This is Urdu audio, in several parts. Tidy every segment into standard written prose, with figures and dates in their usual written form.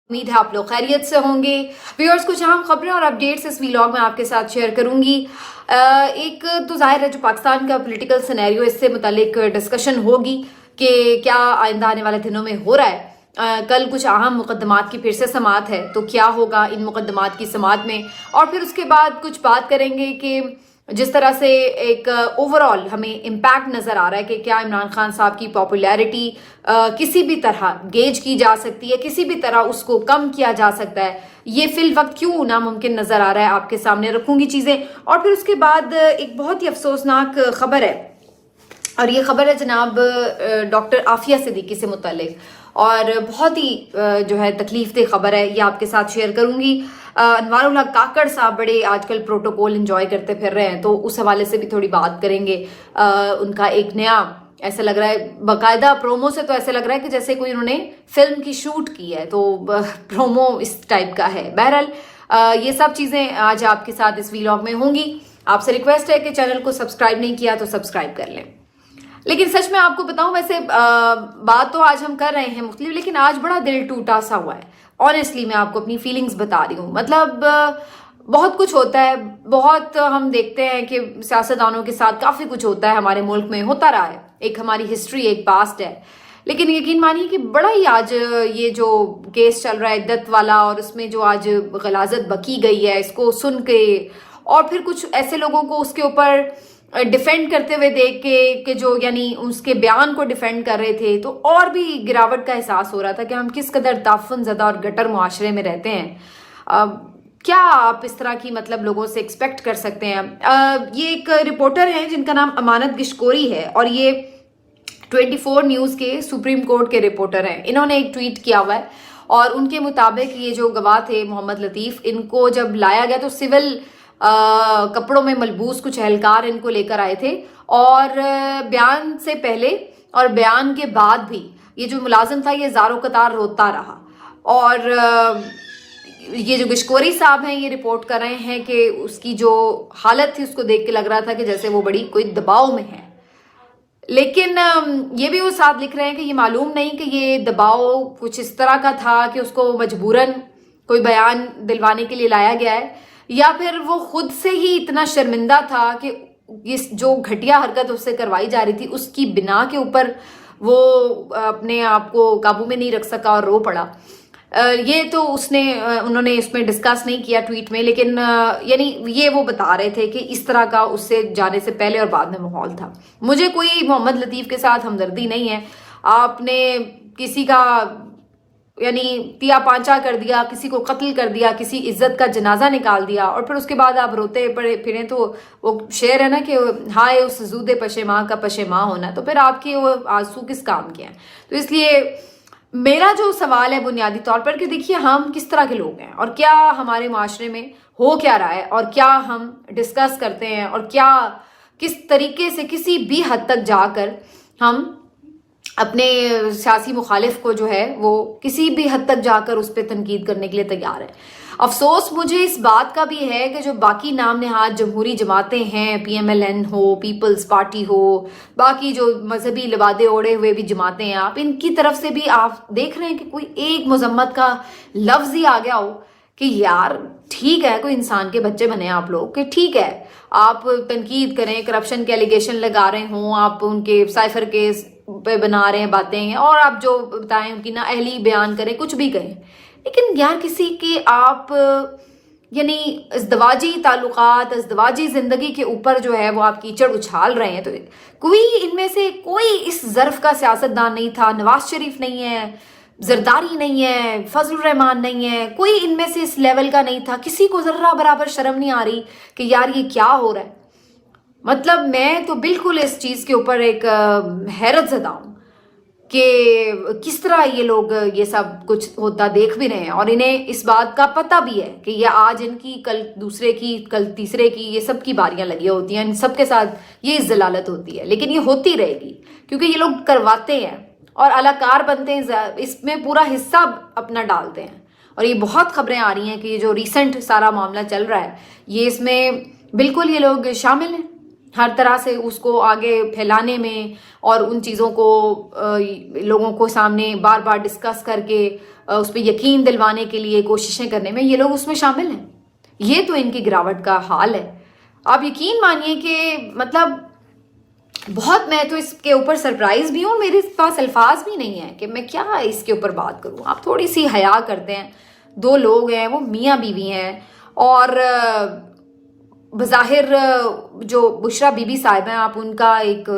امید ہے آپ لوگ خیریت سے ہوں گے. ویورز, کچھ اہم خبریں اور اپڈیٹس اس ویلاگ میں آپ کے ساتھ شیئر کروں گی. ایک تو ظاہر ہے جو پاکستان کا پولیٹیکل سینیریو, اس سے متعلق ڈسکشن ہوگی کہ کیا آئندہ آنے والے دنوں میں ہو رہا ہے. کل کچھ اہم مقدمات کی پھر سے سماعت ہے, تو کیا ہوگا ان مقدمات کی سماعت میں, اور پھر اس کے بعد کچھ بات کریں گے کہ جس طرح سے ایک اوور آل ہمیں امپیکٹ نظر آ رہا ہے کہ کیا عمران خان صاحب کی پاپولیرٹی کسی بھی طرح گیج کی جا سکتی ہے, کسی بھی طرح اس کو کم کیا جا سکتا ہے, یہ فی الوقت کیوں ناممکن نظر آ رہا ہے. آپ کے سامنے رکھوں گی چیزیں. اور پھر اس کے بعد ایک بہت ہی افسوسناک خبر ہے, اور یہ خبر ہے جناب ڈاکٹر عافیہ صدیقی سے متعلق, اور بہت ہی جو ہے تکلیف دہ خبر ہے. یہ آپ کے ساتھ شیئر کروں گی. انوار الحق کاکڑ صاحب بڑے آج کل پروٹوکول انجوائے کرتے پھر رہے ہیں, تو اس حوالے سے بھی تھوڑی بات کریں گے. ان کا ایک نیا ایسا لگ رہا ہے, باقاعدہ پرومو سے تو ایسے لگ رہا ہے کہ جیسے کوئی انہوں نے فلم کی شوٹ کی ہے, تو پرومو اس ٹائپ کا ہے. بہرحال یہ سب چیزیں آج آپ کے ساتھ اس ویلاگ میں ہوں گی. آپ سے ریکویسٹ ہے کہ چینل کو سبسکرائب نہیں کیا تو سبسکرائب کر لیں. لیکن سچ میں آپ کو بتاؤں, ویسے بات تو آج ہم کر رہے ہیں مختلف, لیکن آج بڑا دل ٹوٹا سا ہوا ہے. آنیسٹلی میں آپ کو اپنی فیلنگز بتا رہی ہوں. مطلب بہت کچھ ہوتا ہے, بہت ہم دیکھتے ہیں کہ سیاستدانوں کے ساتھ کافی کچھ ہوتا ہے, ہمارے ملک میں ہوتا رہا ہے, ایک ہماری ہسٹری, ایک پاسٹ ہے. لیکن یقین مانیے کہ بڑا ہی آج یہ جو کیس چل رہا ہے عدت والا, اور اس میں جو آج غلاظت بکی گئی ہے, اس کو سن کے, اور پھر کچھ ایسے لوگوں کو اس کے اوپر ڈیفینڈ کرتے ہوئے دیکھ کے کہ جو یعنی اس کے بیان کو ڈیفینڈ کر رہے تھے, تو اور بھی گراوٹ کا احساس ہو رہا تھا کہ ہم کس قدر تعفن زدہ اور گٹر معاشرے میں رہتے ہیں. کیا آپ اس طرح کی مطلب لوگوں سے ایکسپیکٹ کر سکتے ہیں. یہ ایک رپورٹر ہیں جن کا نام امانت گشکوری ہے, اور یہ 24 نیوز کے سپریم کورٹ کے رپورٹر ہیں. انہوں نے ایک ٹویٹ کیا ہوا ہے, اور ان کے مطابق یہ جو گواہ تھے محمد لطیف, ان کو جب لایا گیا تو سول کپڑوں میں ملبوس کچھ اہلکار ان کو لے کر آئے تھے, اور بیان سے پہلے اور بیان کے بعد بھی یہ جو ملازم تھا یہ زاروں قطار روتا رہا. اور یہ جو گشکوری صاحب ہیں یہ رپورٹ کر رہے ہیں کہ اس کی جو حالت تھی اس کو دیکھ کے لگ رہا تھا کہ جیسے وہ بڑی کوئی دباؤ میں ہے. لیکن یہ بھی وہ ساتھ لکھ رہے ہیں کہ یہ معلوم نہیں کہ یہ دباؤ کچھ اس طرح کا تھا کہ اس کو مجبوراً کوئی بیان دلوانے کے لیے لایا گیا ہے, یا پھر وہ خود سے ہی اتنا شرمندہ تھا کہ اس جو گھٹیا حرکت اس سے کروائی جا رہی تھی اس کی بنا کے اوپر وہ اپنے آپ کو قابو میں نہیں رکھ سکا اور رو پڑا. یہ تو انہوں نے اس میں ڈسکس نہیں کیا ٹویٹ میں, لیکن یعنی یہ وہ بتا رہے تھے کہ اس طرح کا اس سے جانے سے پہلے اور بعد میں ماحول تھا. مجھے کوئی محمد لطیف کے ساتھ ہمدردی نہیں ہے. آپ نے کسی کا یعنی تیا پانچا کر دیا, کسی کو قتل کر دیا, کسی عزت کا جنازہ نکال دیا, اور پھر اس کے بعد آپ روتے پڑے پھریں, تو وہ شعر ہے نا کہ ہائے اس زود پشیماں کا پشیماں ہونا, تو پھر آپ کے وہ آنسو کس کام کے ہیں. تو اس لیے میرا جو سوال ہے بنیادی طور پر کہ دیکھیے ہم کس طرح کے لوگ ہیں, اور کیا ہمارے معاشرے میں ہو کیا رہا ہے, اور کیا ہم ڈسکس کرتے ہیں, اور کیا کس طریقے سے کسی بھی حد تک جا کر ہم اپنے سیاسی مخالف کو جو ہے وہ کسی بھی حد تک جا کر اس پہ تنقید کرنے کے لیے تیار ہے. افسوس مجھے اس بات کا بھی ہے کہ جو باقی نام نہاد جمہوری جماعتیں ہیں, پی ایم ایل این ہو, پیپلز پارٹی ہو, باقی جو مذہبی لبادے اوڑے ہوئے بھی جماعتیں ہیں, آپ ان کی طرف سے بھی آپ دیکھ رہے ہیں کہ کوئی ایک مذمت کا لفظ ہی آ گیا ہو کہ یار ٹھیک ہے, کوئی انسان کے بچے بنے آپ لوگ, کہ ٹھیک ہے آپ تنقید کریں, کرپشن کے ایلیگیشن لگا رہے ہوں, آپ ان کے سائفر کیس پہ بنا رہے ہیں باتیں, اور آپ جو بتائیں ان کی نااہلی بیان کریں, کچھ بھی کہیں, لیکن یار کسی کے آپ یعنی ازدواجی تعلقات, ازدواجی زندگی کے اوپر جو ہے وہ آپ کیچڑ اچھال رہے ہیں. تو کوئی ان میں سے کوئی اس ظرف کا سیاستدان نہیں تھا. نواز شریف نہیں ہے, زرداری نہیں ہے, فضل الرحمان نہیں ہے, کوئی ان میں سے اس لیول کا نہیں تھا. کسی کو ذرہ برابر شرم نہیں آ رہی کہ یار یہ کیا ہو رہا ہے. مطلب میں تو بالکل اس چیز کے اوپر ایک حیرت زدہ ہوں کہ کس طرح یہ لوگ یہ سب کچھ ہوتا دیکھ بھی رہے ہیں, اور انہیں اس بات کا پتہ بھی ہے کہ یہ آج ان کی, کل دوسرے کی, کل تیسرے کی, یہ سب کی باریاں لگی ہوتی ہیں, ان سب کے ساتھ یہ ضلالت ہوتی ہے. لیکن یہ ہوتی رہے گی کیونکہ یہ لوگ کرواتے ہیں اور الاکار بنتے ہیں, اس میں پورا حصہ اپنا ڈالتے ہیں. اور یہ بہت خبریں آ رہی ہیں کہ یہ جو ریسنٹ سارا معاملہ چل رہا ہے یہ اس میں بالکل یہ لوگ شامل ہیں. ہر طرح سے اس کو آگے پھیلانے میں اور ان چیزوں کو لوگوں کو سامنے بار بار ڈسکس کر کے اس پہ یقین دلوانے کے لیے کوششیں کرنے میں یہ لوگ اس میں شامل ہیں. یہ تو ان کی گراوٹ کا حال ہے. آپ یقین مانیے کہ مطلب بہت، میں تو اس کے اوپر سرپرائز بھی ہوں، میرے پاس الفاظ بھی نہیں ہیں کہ میں کیا اس کے اوپر بات کروں. آپ تھوڑی سی حیا کرتے ہیں. دو لوگ ہیں، وہ میاں بیوی ہیں، اور بظاہر جو بشرا بی بی صاحب ہیں، آپ ان کا ایک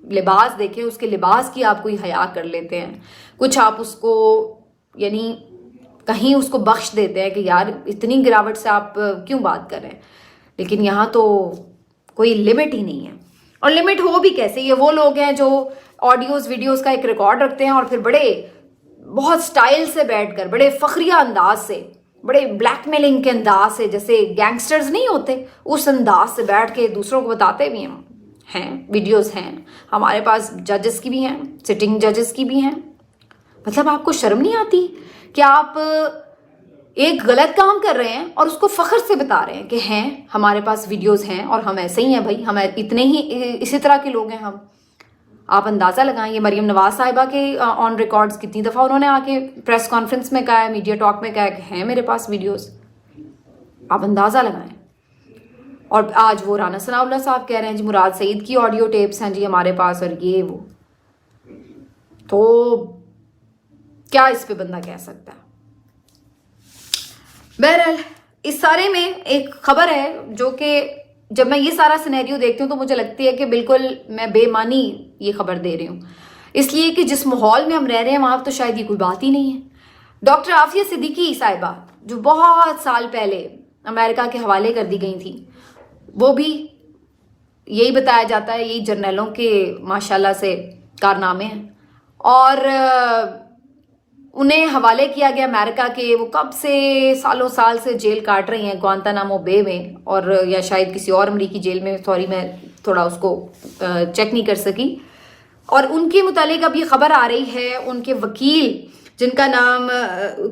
لباس دیکھیں، اس کے لباس کی آپ کوئی حیا کر لیتے ہیں. کچھ آپ اس کو یعنی کہیں اس کو بخش دیتے ہیں کہ یار اتنی گراوٹ سے آپ کیوں بات کر رہے ہیں. لیکن یہاں تو کوئی لمٹ ہی نہیں ہے. اور لمٹ ہو بھی کیسے؟ یہ وہ لوگ ہیں جو آڈیوز ویڈیوز کا ایک ریکارڈ رکھتے ہیں اور پھر بڑے بہت سٹائل سے بیٹھ کر، بڑے فخریہ انداز سے، بڑے بلیک میلنگ کے انداز سے، جیسے گینگسٹرز نہیں ہوتے اس انداز سے بیٹھ کے دوسروں کو بتاتے بھی ہیں. ویڈیوز ہیں ہمارے پاس، ججز کی بھی ہیں، سٹنگ ججز کی بھی ہیں. مطلب آپ کو شرم نہیں آتی کہ آپ ایک غلط کام کر رہے ہیں اور اس کو فخر سے بتا رہے ہیں کہ ہیں ہمارے پاس ویڈیوز ہیں اور ہم ایسے ہی ہیں بھائی، ہم اتنے ہی اسی طرح کے لوگ ہیں ہم. آپ اندازہ لگائیں، یہ مریم نواز صاحبہ کے آن ریکارڈز کتنی دفعہ انہوں نے آ کے پریس کانفرنس میں کہا ہے، میڈیا ٹاک میں کہا ہے کہ ہیں میرے پاس ویڈیوز. آپ اندازہ لگائیں. اور آج وہ رانا ثناء اللہ صاحب کہہ رہے ہیں جی مراد سعید کی آڈیو ٹیپس ہیں جی ہمارے پاس، اور یہ وہ. تو کیا اس پہ بندہ کہہ سکتا ہے؟ بہرحال اس سارے میں ایک خبر ہے جو کہ جب میں یہ سارا سینیریو دیکھتی ہوں تو مجھے لگتی ہے کہ بالکل میں بے معنی یہ خبر دے رہی ہوں، اس لیے کہ جس ماحول میں ہم رہ رہے ہیں وہاں تو شاید یہ کوئی بات ہی نہیں ہے. ڈاکٹر عافیہ صدیقی صاحبہ جو بہت سال پہلے امریکہ کے حوالے کر دی گئی تھی، وہ بھی یہی بتایا جاتا ہے یہی جرنیلوں کے ماشاءاللہ سے کارنامے ہیں، اور انہیں حوالے کیا گیا امریکہ کے. وہ کب سے سالوں سال سے جیل کاٹ رہی ہیں گوانتانامو بے میں، اور یا شاید کسی اور امریکی جیل میں، سوری میں تھوڑا اس کو چیک نہیں کر سکی. اور ان کے متعلق اب یہ خبر آ رہی ہے، ان کے وکیل جن کا نام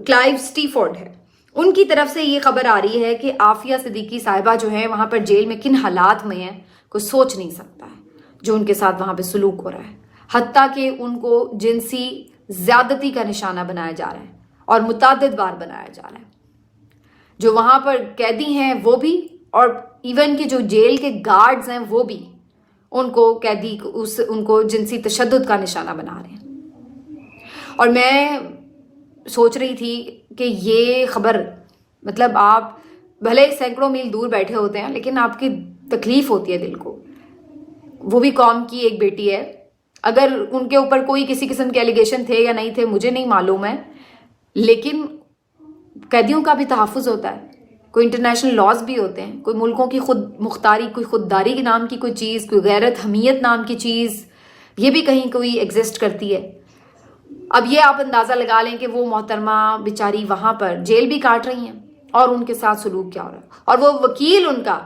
کلائیو سٹیفورڈ ہے، ان کی طرف سے یہ خبر آ رہی ہے کہ عافیہ صدیقی صاحبہ جو ہیں وہاں پر جیل میں کن حالات میں ہیں کوئی سوچ نہیں سکتا ہے جو ان کے ساتھ وہاں پہ سلوک ہو رہا ہے. حتیٰ کہ ان کو جنسی زیادتی کا نشانہ بنایا جا رہا ہے اور متعدد بار بنایا جا رہا ہے. جو وہاں پر قیدی ہیں وہ بھی، اور ایون کہ جو جیل کے گارڈز ہیں وہ بھی ان کو قیدی ان کو جنسی تشدد کا نشانہ بنا رہے ہیں. اور میں سوچ رہی تھی کہ یہ خبر مطلب آپ بھلے سینکڑوں میل دور بیٹھے ہوتے ہیں لیکن آپ کی تکلیف ہوتی ہے دل کو. وہ بھی قوم کی ایک بیٹی ہے. اگر ان کے اوپر کوئی کسی قسم کے ایلیگیشن تھے یا نہیں تھے مجھے نہیں معلوم ہے، لیکن قیدیوں کا بھی تحفظ ہوتا ہے. کوئی انٹرنیشنل لاز بھی ہوتے ہیں، کوئی ملکوں کی خود مختاری، کوئی خودداری کے نام کی کوئی چیز، کوئی غیرت حمیت نام کی چیز، یہ بھی کہیں کوئی ایگزسٹ کرتی ہے. اب یہ آپ اندازہ لگا لیں کہ وہ محترمہ بیچاری وہاں پر جیل بھی کاٹ رہی ہیں اور ان کے ساتھ سلوک کیا ہو رہا ہے. اور وہ وکیل ان کا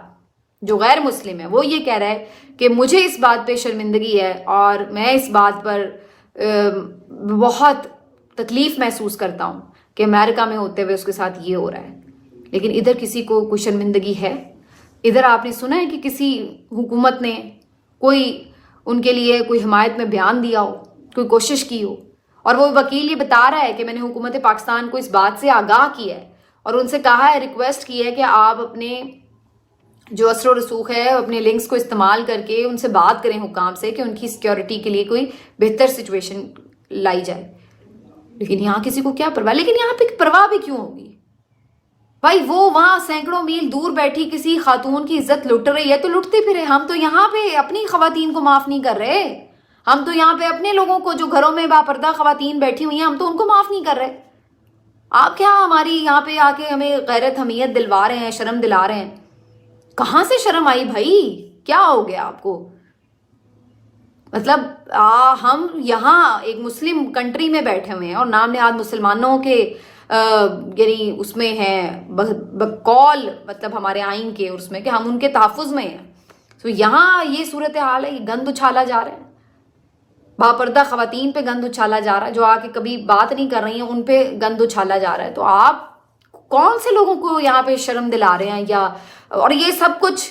جو غیر مسلم ہے وہ یہ کہہ رہا ہے کہ مجھے اس بات پہ شرمندگی ہے اور میں اس بات پر بہت تکلیف محسوس کرتا ہوں کہ امریکہ میں ہوتے ہوئے اس کے ساتھ یہ ہو رہا ہے. لیکن ادھر کسی کو کوئی شرمندگی ہے؟ ادھر آپ نے سنا ہے کہ کسی حکومت نے کوئی ان کے لیے کوئی حمایت میں بیان دیا ہو، کوئی کوشش کی ہو؟ اور وہ وکیل یہ بتا رہا ہے کہ میں نے حکومت پاکستان کو اس بات سے آگاہ کیا ہے اور ان سے کہا ہے، ریکویسٹ کی ہے کہ آپ اپنے جو اثر و رسوخ ہے اپنے لنکس کو استعمال کر کے ان سے بات کریں حکام سے کہ ان کی سیکیورٹی کے لیے کوئی بہتر سچویشن لائی جائے. لیکن یہاں کسی کو کیا پرواہ؟ لیکن یہاں پہ پرواہ بھی کیوں ہوگی بھائی؟ وہ وہاں سینکڑوں میل دور بیٹھی کسی خاتون کی عزت لٹ رہی ہے تو لٹتے پھرے. ہم تو یہاں پہ اپنی خواتین کو معاف نہیں کر رہے. ہم تو یہاں پہ اپنے لوگوں کو جو گھروں میں باپردہ خواتین بیٹھی ہوئی ہیں ہم تو ان کو معاف نہیں کر رہے. آپ کیا ہماری یہاں پہ آ کے ہمیں غیرت حمیت دلوا رہے ہیں، شرم دلا رہے ہیں؟ کہاں سے شرم آئی بھائی؟ کیا ہو گیا آپ کو؟ مطلب ہم یہاں ایک مسلم کنٹری میں بیٹھے ہوئے ہیں اور نام نہاد مسلمانوں کے یعنی اس میں ہیں بقول مطلب ہمارے آئین کے اس میں کہ ہم ان کے تحفظ میں ہیں. تو یہاں یہ صورتحال ہے، یہ گند اچھالا جا رہا ہے، باپردہ خواتین پہ گند اچھالا جا رہا ہے، جو آ کے کبھی بات نہیں کر رہی ہیں ان پہ گند اچھالا جا رہا ہے. تو آپ کون سے لوگوں کو یہاں پہ شرم دلا رہے ہیں؟ یا اور یہ سب کچھ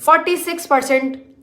46%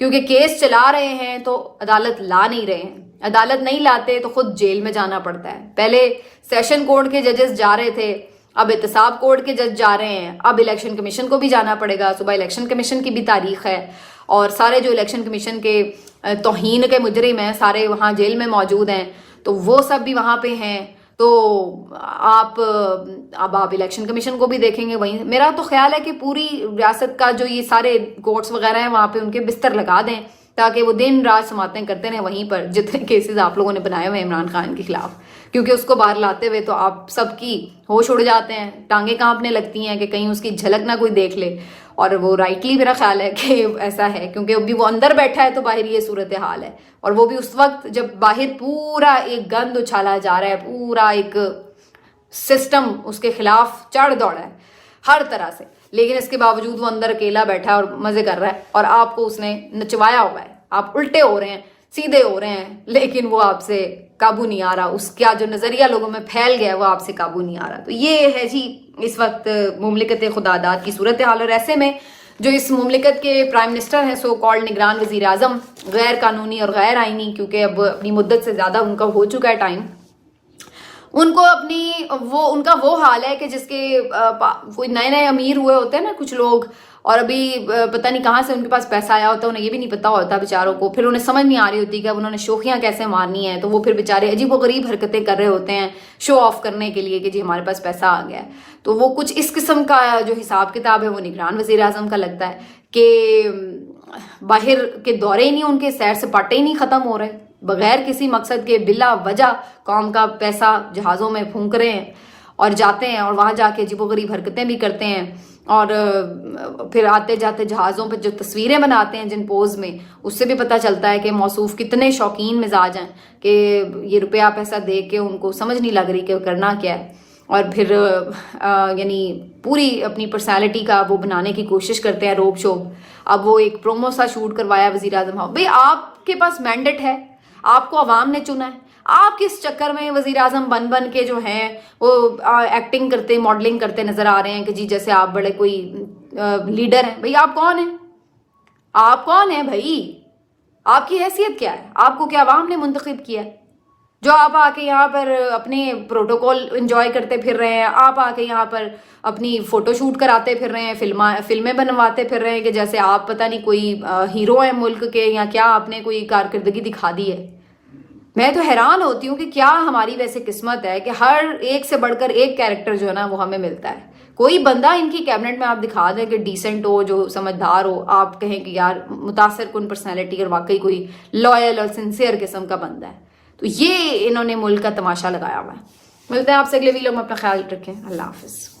کیونکہ کیس چلا رہے ہیں تو عدالت لا نہیں رہے ہیں. عدالت نہیں لاتے تو خود جیل میں جانا پڑتا ہے. پہلے سیشن کورٹ کے ججز جا رہے تھے, اب احتساب کورٹ کے جج جا رہے ہیں, اب الیکشن کمیشن کو بھی جانا پڑے گا. صبح الیکشن کمیشن کی بھی تاریخ ہے, اور سارے جو الیکشن کمیشن کے توہین کے مجرم ہیں سارے وہاں جیل میں موجود ہیں, تو وہ سب بھی وہاں پہ ہیں. تو اب آپ الیکشن کمیشن کو بھی دیکھیں گے. وہیں میرا تو خیال ہے کہ پوری ریاست کا جو یہ سارے کورٹس وغیرہ ہیں وہاں پہ ان کے بستر لگا دیں, تاکہ وہ دن رات سماعتیں کرتے رہیں وہیں پر جتنے کیسز آپ لوگوں نے بنائے ہوئے ہیں عمران خان کے خلاف. کیونکہ اس کو باہر لاتے ہوئے تو آپ سب کی ہوش اڑ جاتے ہیں, ٹانگیں کانپنے لگتی ہیں کہ کہیں اس کی جھلک نہ کوئی دیکھ لے. اور وہ رائٹلی میرا خیال ہے کہ ایسا ہے, کیونکہ ابھی وہ اندر بیٹھا ہے تو باہر یہ صورتحال ہے, اور وہ بھی اس وقت جب باہر پورا ایک گند اچھالا جا رہا ہے, پورا ایک سسٹم اس کے خلاف چڑھ دوڑا ہے ہر طرح سے, لیکن اس کے باوجود وہ اندر اکیلا بیٹھا ہے اور مزے کر رہا ہے, اور آپ کو اس نے نچوایا ہوا ہے. آپ الٹے ہو رہے ہیں, سیدھے ہو رہے ہیں, لیکن وہ آپ سے قابو نہیں آ رہا. اس کا جو نظریہ لوگوں میں پھیل گیا ہے وہ آپ سے قابو نہیں آ رہا. تو یہ ہے جی اس وقت مملکت خداداد کی صورتحال. اور ایسے میں جو اس مملکت کے پرائم منسٹر ہیں, سو کالڈ نگران وزیر اعظم, غیر قانونی اور غیر آئینی, کیونکہ اب اپنی مدت سے زیادہ ان کا ہو چکا ہے ٹائم, ان کو ان کا وہ حال ہے کہ جس کے کوئی نئے نئے امیر ہوئے ہوتے ہیں نا کچھ لوگ, اور ابھی پتہ نہیں کہاں سے ان کے پاس پیسہ آیا ہوتا ہے, انہیں یہ بھی نہیں پتا ہوتا بیچاروں کو, پھر انہیں سمجھ نہیں آ رہی ہوتی کہ اب انہوں نے شوخیاں کیسے مارنی ہیں, تو وہ پھر بیچارے عجیب و غریب حرکتیں کر رہے ہوتے ہیں شو آف کرنے کے لیے کہ جی ہمارے پاس پیسہ آ گیا ہے. تو وہ کچھ اس قسم کا جو حساب کتاب ہے وہ نگران وزیر اعظم کا لگتا ہے کہ باہر کے دورے ہی نہیں, ان کے سیر سپاٹے ہی نہیں ختم ہو رہے, بغیر کسی مقصد کے بلا وجہ قوم کا پیسہ جہازوں میں پھونک رہے ہیں اور جاتے ہیں, اور وہاں جا کے عجیب و غریب حرکتیں بھی کرتے ہیں, اور پھر آتے جاتے جہازوں پہ جو تصویریں بناتے ہیں جن پوز میں, اس سے بھی پتہ چلتا ہے کہ موصوف کتنے شوقین مزاج ہیں کہ یہ روپیہ پیسہ دے کے ان کو سمجھ نہیں لگ رہی کہ کرنا کیا ہے, اور پھر یعنی پوری اپنی پرسنالٹی کا وہ بنانے کی کوشش کرتے ہیں روب شوب. اب وہ ایک پرومو سا شوٹ کروایا وزیر اعظم. بھائی آپ کے پاس مینڈیٹ ہے, آپ کو عوام نے چنا ہے, آپ کس چکر میں وزیر اعظم بن کے جو ہیں وہ ایکٹنگ کرتے ماڈلنگ کرتے نظر آ رہے ہیں کہ جی جیسے آپ بڑے کوئی لیڈر ہیں. بھائی آپ کون ہیں, آپ کون ہیں بھائی, آپ کی حیثیت کیا ہے, آپ کو کیا عوام نے منتخب کیا ہے جو آپ آ کے یہاں پر اپنے پروٹوکول انجوائے کرتے پھر رہے ہیں, آپ آ کے یہاں پر اپنی فوٹو شوٹ کراتے پھر رہے ہیں, فلمیں بنواتے پھر رہے ہیں کہ جیسے آپ پتہ نہیں کوئی ہیرو ہیں ملک کے, یا کیا آپ نے کوئی کارکردگی دکھا دی ہے. میں تو حیران ہوتی ہوں کہ کیا ہماری ویسے قسمت ہے کہ ہر ایک سے بڑھ کر ایک کیریکٹر جو ہے نا وہ ہمیں ملتا ہے. کوئی بندہ ان کی کیبنٹ میں آپ دکھا دیں کہ ڈیسنٹ ہو, جو سمجھدار ہو, آپ کہیں کہ یار متاثر کن پرسنالٹی اور واقعی کوئی لائل اور سنسیئر قسم کا بندہ ہے. تو یہ انہوں نے ملک کا تماشا لگایا ہوا ہے. ملتے ہیں آپ سے اگلے ویڈیو میں, اپنا خیال رکھیں, اللہ حافظ.